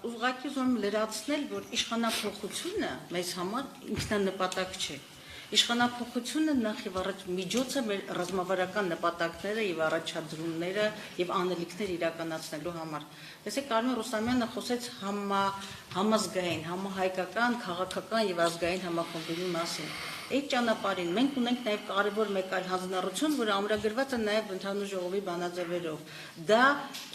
ուղղակի ուզում եմ լրացնել, որ իշխանափոխությունը մեզ համար ինքնանպատակ չէ։ Իշխանափոխությունը նախ եւ առաջ միջոց է մեր ռազմավարական նպատակները եւ առաջադրումները եւ անելիքները իրականացնելու համար։ Տեսեք, Կարմեն Ռուստամյանը խոսեց համազգային, համահայկական, քաղաքական եւ ազգային համախմբերի մասին։ Այդ ճանապարհին մենք ունենք նաեւ կարևոր մեկ այլ հանձնառություն, որը ամրագրված է նաեւ ընդհանուր ժողովի բանաձևերով։ Դա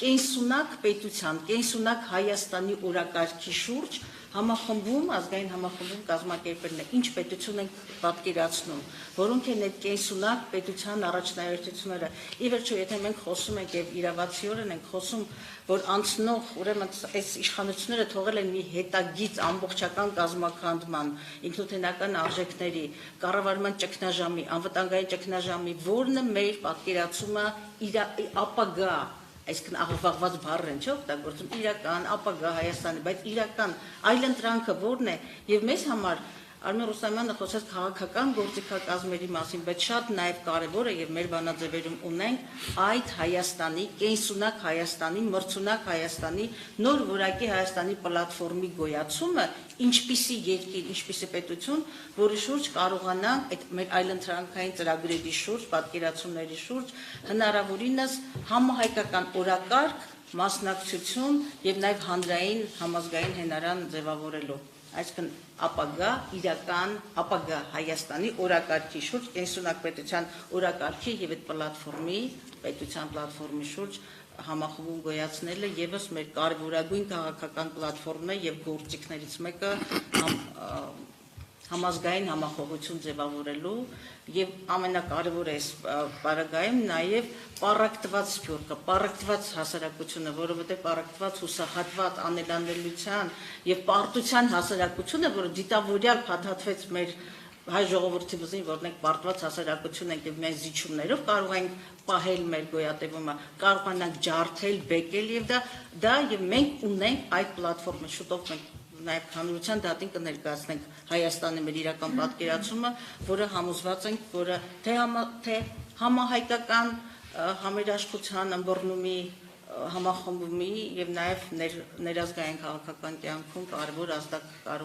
կենսունակ պետության, կենսունակ Հայաստանի օրակարգի շուրջ համախմբում, ազգային համախմբում կազմակերպելն է, ինչ պետություն ենք պատկերացնում, որոնք են այդ կենսունակ պետության առաջնահերթությունները։ Ի վերջո, եթե մենք խոսում ենք եւ իրավացիորեն ենք խոսում, որ անցնող, ուրեմն այս իշխանությունները թողել են մի հետագիծ ամբողջական կազմակերպման, ինքնութենական արժեքների, կառավարման ճգնաժամի, անվտանգային ճգնաժամի, որն է մեր պատկերացումը ապագա, այսինքն աղվաղված բառեր են, չէ՞ օգտագործում, իրական, ապագա Հայաստանի, բայց իրական այլընտրանքը որն է, եւ մեզ համար Արմեն Ռուստամյանը խոսեց քաղաքական գործիքակազմերի մասին, բայց շատ նաեւ կարեւոր է եւ մեր բանաձևերում ունենք այդ Հայաստանի, կենսունակ Հայաստանի, մրցունակ Հայաստանի, նոր որակի Հայաստանի պլատֆորմի գոյացումը, ինչպիսի երկիր, ինչպիսի պետություն, որի շուրջ կարողանանք այդ մեր այլընտրանքային ծրագրերի շուրջ, պատկերացումների շուրջ հնարավորինս համահայկական օրակարգ, մասնակցություն եւ նաեւ հանրային համազգային հենարան ձևավորելու։ Այսինքն ապագա իրական ապագա Հայաստանի օրակարգի շուրջ կենսունակ պետության օրակարգի եւ այդ պլատֆորմի պետության պլատֆորմի շուրջ համախմբում գոյացնելը եւս մեր կարևորագույն քաղաքական պլատֆորմն է եւ գործիքներից մեկը համազգային համախոհություն ձևավորելու եւ ամենակարևորը այս պարագայում նաեւ պարակտված սփյուռքը, պարակտված հասարակությունը, որովհետեւ պարակտված հուսահատված անելանելիության եւ պարտության հասարակությունը, որը դիտավորյալ փաթաթվեց մեր հայ ժողովրդի վզին, որ մենք պարտված հասարակություն ենք եւ միայն զիջումներով կարող ենք պահել մեր գոյատևումը, կարողանանք ջարդել, բեկել եւ դա եւ մենք ունենք այդ պլատֆորմը, շուտով մենք նաեւ հանրության դատին կներկայացնենք Հայաստանի մեր իրական պատկերացումը, որը համոզված ենք, որը թե համահայկական համերաշխության ըմբռնումի համախմբումի եւ նաեւ ներազգային քաղաքական կյանքում կարևոր ազդակ կարող